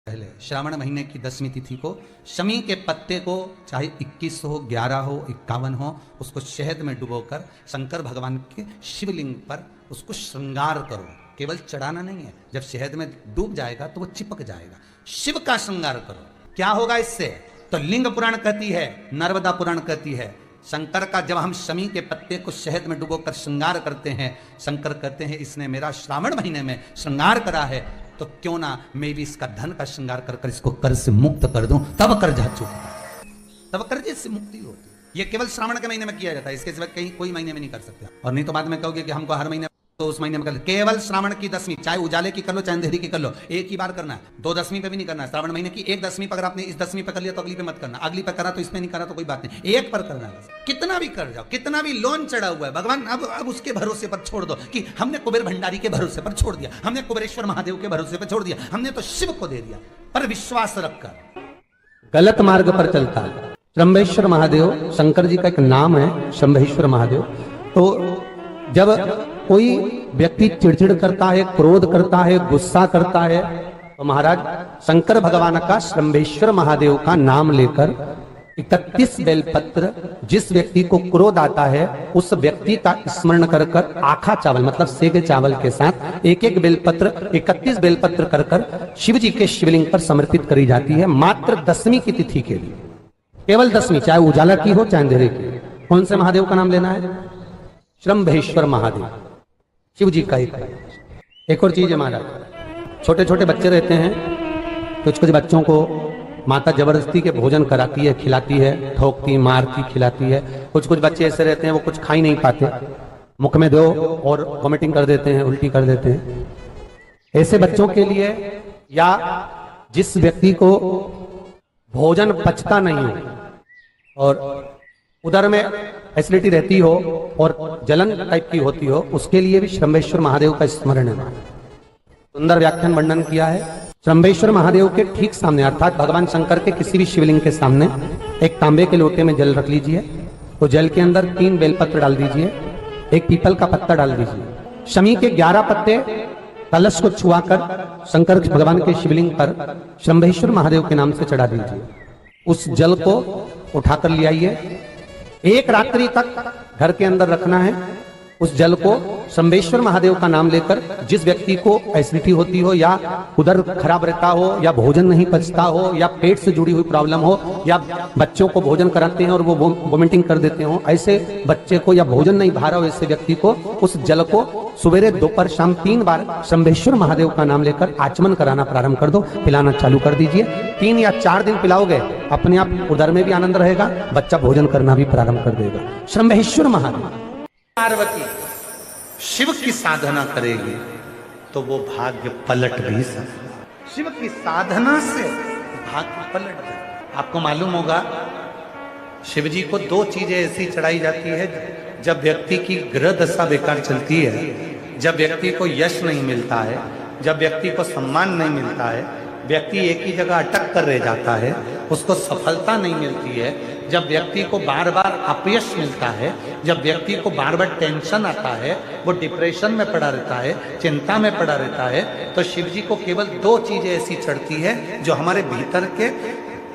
पहले श्रावण महीने की 10वीं तिथि को शमी के पत्ते को चाहे 21 हो, 11 हो, 51 हो, उसको शहद में डुबोकर शंकर भगवान के शिवलिंग पर उसको श्रृंगार करो। केवल चढ़ाना नहीं है, जब शहद में डूब जाएगा तो वो चिपक जाएगा। शिव का श्रृंगार करो। क्या होगा इससे? तो लिंग पुराण कहती है, नर्मदा पुराण कहती है, शंकर का जब हम शमी के पत्ते को शहद में डुबोकर श्रृंगार करते हैं, शंकर कहते हैं इसने मेरा श्रावण महीने में श्रृंगार करा है, तो क्यों ना मैं भी इसका धन का श्रृंगार कर कर इसको कर्ज से मुक्त कर दूं, तब कर्जा चुकता, तब कर्जे से मुक्ति होती है। ये केवल श्रावण के महीने में किया जाता है, इसके सिवा कहीं कोई महीने में नहीं कर सकते। और नहीं तो बाद में कहोगे कि हमको हर महीने, तो उस महीने में कर, केवल श्रावण की 10वीं, चाहे उजाले की कर लो चाहे अंधेरी की कर लो, एक ही बार करना है। 2 10वीं पे भी नहीं करना है। श्रावण महीने की 1 10वीं पर अगर आपने इस 10वीं पे कर लिया तो अगली पे मत करना, अगली पे करा तो इसमें नहीं करा तो कोई बात नहीं, एक पर करना है। कितना भी कर जाओ, कितना भी लोन चढ़ा हुआ है, भगवान अब उसके भरोसे पर छोड़ दो कि हमने कुबेर भंडारी के भरोसे पर छोड़ दिया, हमने कुबेरेश्वर महादेव के भरोसे पर छोड़ दिया, हमने तो शिव को दे दिया। पर विश्वास रखकर गलत मार्ग पर चलता है। शंभेश्वर महादेव शंकर जी का एक नाम है, शंभेश्वर महादेव। तो जब कोई व्यक्ति चिड़चिड़ करता है, क्रोध करता है, गुस्सा करता है, तो महाराज शंकर भगवान का शंभेश्वर महादेव का नाम लेकर 31 बेलपत्र, जिस व्यक्ति को क्रोध आता है उस व्यक्ति का स्मरण कर कर आखा चावल मतलब सेगे चावल के साथ एक एक बेलपत्र 31 बेलपत्र कर कर शिव जी के शिवलिंग पर समर्पित करी जाती है, मात्र 10वीं की तिथि के लिए। केवल 10वीं, चाहे उजाला की हो चाहे अंधेरे की। कौन से महादेव का नाम लेना है? शंभेश्वर महादेव, शिव जी का एक और चीज है महाराज, छोटे छोटे बच्चे रहते हैं, कुछ कुछ बच्चों को माता जबरदस्ती के भोजन कराती है, खिलाती है, ठोकती, मारती, खिलाती है। कुछ कुछ बच्चे ऐसे रहते हैं वो कुछ खा ही नहीं पाते, मुख में दो और वॉमिटिंग कर देते हैं, उल्टी कर देते हैं। ऐसे बच्चों के लिए, या जिस व्यक्ति को भोजन पचता नहीं हो और उदर में एसिडिटी रहती हो और जलन टाइप की होती हो, उसके लिए भी शंभेश्वर महादेव का स्मरण है। सुंदर व्याख्यान वर्णन किया है। शंभेश्वर महादेव के ठीक सामने अर्थात भगवान शंकर के किसी भी शिवलिंग के सामने एक तांबे के लोटे में जल रख लीजिए, तो जल के अंदर 3 बेलपत्र डाल दीजिए, एक पीपल का पत्ता डाल दीजिए, शमी के 11 पत्ते कलश को छुआकर शंकर भगवान के शिवलिंग पर शंभेश्वर महादेव के नाम से चढ़ा दीजिए। उस जल को उठाकर ले आइए, 1 रात्रि तक घर के अंदर रखना है। उस जल को शंभेश्वर महादेव का नाम लेकर, जिस व्यक्ति को एसिडिटी होती हो या उदर खराब रहता हो या भोजन नहीं पचता हो या पेट से जुड़ी हुई प्रॉब्लम हो या बच्चों को भोजन कराते हैं और वो वोमिटिंग कर देते हो, ऐसे बच्चे को या भोजन नहीं भा रहा हो ऐसे व्यक्ति को उस जल को सवेरे दोपहर शाम 3 बार शंभेश्वर महादेव का नाम लेकर आचमन कराना प्रारंभ कर दो, पिलाना चालू कर दीजिए। 3 या 4 दिन पिलाओगे, अपने आप उदर में भी आनंद रहेगा, बच्चा भोजन करना भी प्रारंभ कर देगा। शंभेश्वर महादेव। पार्वती शिव की साधना करेगी तो वो भाग्य पलट भी सकता। शिव की साधना से भाग्य पलट जाए। आपको मालूम होगा शिव जी को 2 चीजें ऐसी चढ़ाई जाती है जब व्यक्ति की ग्रह दशा बेकार चलती है, जब व्यक्ति को यश नहीं मिलता है, जब व्यक्ति को सम्मान नहीं मिलता है, व्यक्ति एक ही जगह अटक कर रह जाता है, उसको सफलता नहीं मिलती है, जब व्यक्ति को बार बार अपयश मिलता है, जब व्यक्ति को बार बार टेंशन आता है, वो डिप्रेशन में पड़ा रहता है, चिंता में पड़ा रहता है, तो शिव जी को केवल 2 चीजें ऐसी चढ़ती है जो हमारे भीतर के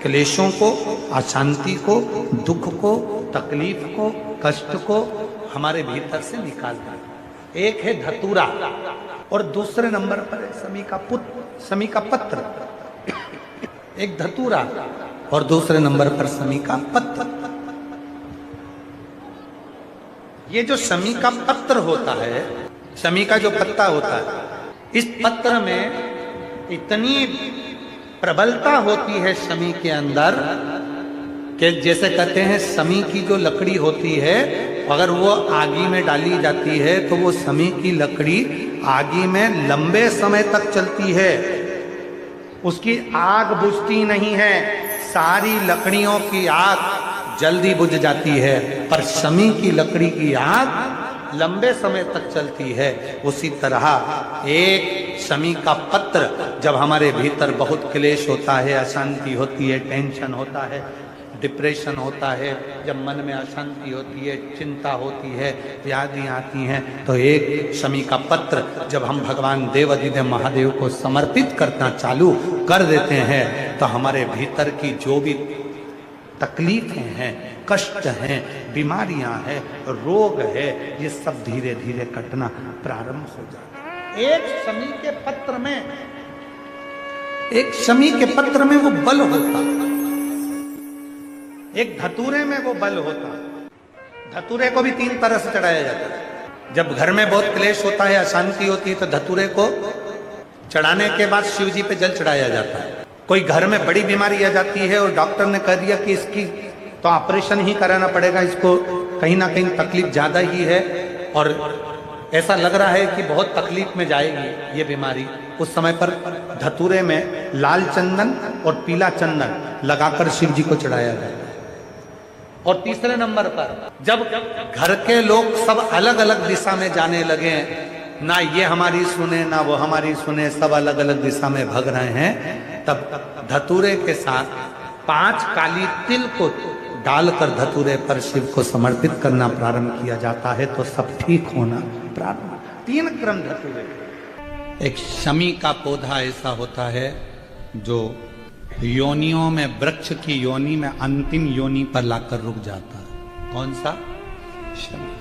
क्लेशों को, अशांति को, दुख को, तकलीफ को, कष्ट को हमारे भीतर से निकालता है। एक है धतूरा और दूसरे नंबर पर है शमी का पत्र। एक धतूरा और दूसरे नंबर पर शमी का पत्र। ये जो शमी का पत्र होता है, शमी का जो पत्ता होता है, इस पत्र में इतनी प्रबलता होती है शमी के अंदर कि जैसे कहते हैं शमी की जो लकड़ी होती है अगर वो आगी में डाली जाती है तो वो शमी की लकड़ी आगी में लंबे समय तक चलती है, उसकी आग बुझती नहीं है, सारी लकड़ियों की आग जल्दी बुझ जाती है, पर शमी की लकड़ी की आग लंबे समय तक चलती है। उसी तरह एक शमी का पत्र जब हमारे भीतर बहुत क्लेश होता है, अशांति होती है, टेंशन होता है, डिप्रेशन होता है, जब मन में अशांति होती है, चिंता होती है, व्याधि आती हैं, तो एक शमी का पत्र जब हम भगवान देवाधिदेव महादेव को समर्पित करना चालू कर देते हैं तो हमारे भीतर की जो भी तकलीफें हैं, कष्ट हैं, बीमारियां हैं, रोग है, ये सब धीरे धीरे कटना प्रारंभ हो जाता है। एक शमी के पत्र में वो बल होता, एक धतूरे में वो बल होता। धतूरे को भी 3 तरह से चढ़ाया जाता है। जब घर में बहुत क्लेश होता है, अशांति होती है, तो धतूरे को चढ़ाने के बाद शिव जी पे जल चढ़ाया जाता है। कोई घर में बड़ी बीमारी आ जाती है और डॉक्टर ने कह दिया कि इसकी तो ऑपरेशन ही कराना पड़ेगा, इसको कहीं ना कहीं तकलीफ ज्यादा ही है और ऐसा लग रहा है कि बहुत तकलीफ में जाएगी ये बीमारी, उस समय पर धतूरे में लाल चंदन और पीला चंदन लगाकर शिव जी को चढ़ाया जाता है। और तीसरे नंबर पर जब घर के लोग सब अलग अलग दिशा में जाने लगे, ना ये हमारी सुने ना वो हमारी सुने, सब अलग अलग दिशा में भाग रहे हैं, तब धतूरे के साथ 5 काली तिल को डालकर धतूरे पर शिव को समर्पित करना प्रारंभ किया जाता है, तो सब ठीक होना प्रारंभ। 3 क्रम धतूरे। एक शमी का पौधा ऐसा होता है जो योनियों में, वृक्ष की योनि में अंतिम योनि पर लाकर रुक जाता है। कौन सा? शमी।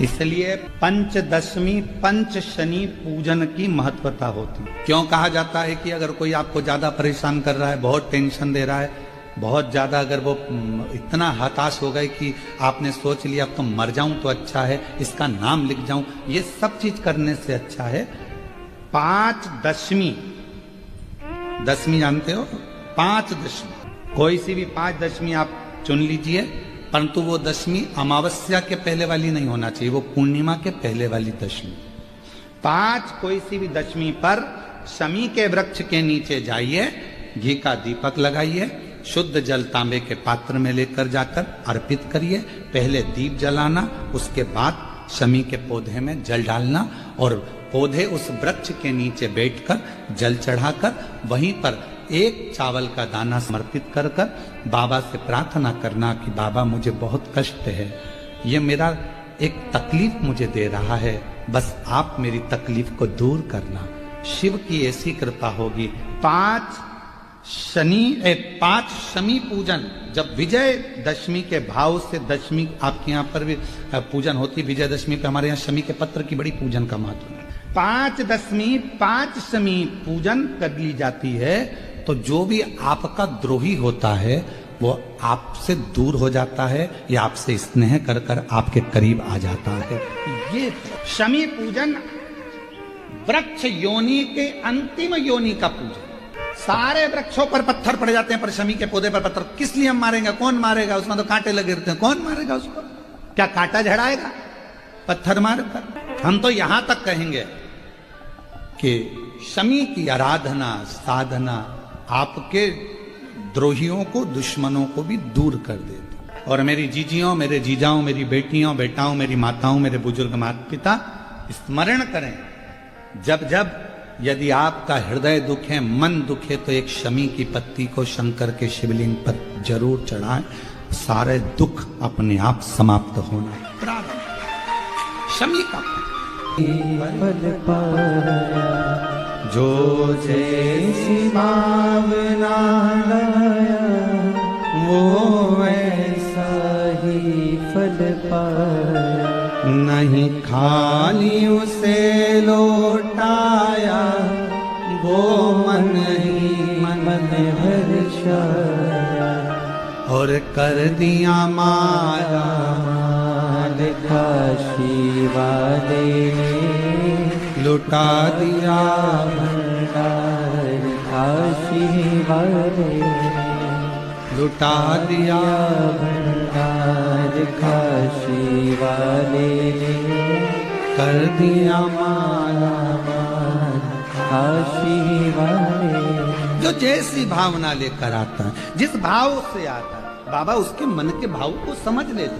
इसलिए पंचदशमी पंच शनि पूजन की महत्वता होती है। क्यों कहा जाता है कि अगर कोई आपको ज्यादा परेशान कर रहा है, बहुत टेंशन दे रहा है, बहुत ज्यादा अगर वो इतना हताश हो गए कि आपने सोच लिया अब तो मर जाऊं तो अच्छा है, इसका नाम लिख जाऊं, ये सब चीज करने से अच्छा है 5 दशमी। दशमी जानते हो? 5 दशमी, कोई सी भी 5 दशमी आप चुन लीजिए, परंतु वो दशमी अमावस्या के पहले वाली नहीं होना चाहिए, वो पूर्णिमा के पहले वाली दशमी। 5 कोई सी भी दशमी पर शमी के वृक्ष के नीचे जाइए, घी का दीपक लगाइए, शुद्ध जल तांबे के पात्र में लेकर जाकर अर्पित करिए। पहले दीप जलाना, उसके बाद शमी के पौधे में जल डालना और पौधे उस वृक्ष के नीचे बैठकर जल चढ़ाकर वहीं पर एक चावल का दाना समर्पित कर कर बाबा से प्रार्थना करना कि बाबा मुझे बहुत कष्ट है, ये मेरा एक तकलीफ मुझे दे रहा है, बस आप मेरी तकलीफ को दूर करना। शिव की ऐसी कृपा होगी। 5 शमी पूजन, जब विजय दशमी के भाव से दशमी आपके यहाँ पर भी पूजन होती है, विजय दशमी पे हमारे यहाँ शमी के पत्र की बड़ी पूजन का महत्व है। 5 दशमी 5 शमी पूजन कर ली जाती है, तो जो भी आपका द्रोही होता है वो आपसे दूर हो जाता है या आपसे स्नेह कर कर आपके करीब आ जाता है। ये शमी पूजन वृक्ष योनि के अंतिम योनि का पूजन। सारे वृक्षों पर पत्थर पड़ जाते हैं, पर शमी के पौधे पर पत्थर किस लिए हम मारेंगे? कौन मारेगा? उसमें तो कांटे लगे रहते हैं, कौन मारेगा उसको? क्या कांटा झड़ाएगा पत्थर मारकर? हम तो यहां तक कहेंगे कि शमी की आराधना साधना आपके द्रोहियों को, दुश्मनों को भी दूर कर देती। और मेरी जीजियों, मेरे जीजाओं, मेरी बेटियों, बेटाओं, मेरी माताओं, मेरे बुजुर्ग माता पिता स्मरण करें, जब जब यदि आपका हृदय दुख है, मन दुख है, तो एक शमी की पत्ती को शंकर के शिवलिंग पर जरूर चढ़ाएं, सारे दुख अपने आप समाप्त होना प्रारंभ। शमी का जो जैसी भावना लाया वो वैसा ही फल पाया, नहीं खाली उसे लौटाया वो मन ही मन हर्षाया, और कर दिया माया काशी वाले, लुटा दिया भंडार काशी वाले, लुटा दिया भंडार काशी वाले, कर दिया माला माल काशी वाले। जो जैसी भावना लेकर आता है, जिस भाव से आता है, बाबा उसके मन के भाव को समझ लेते।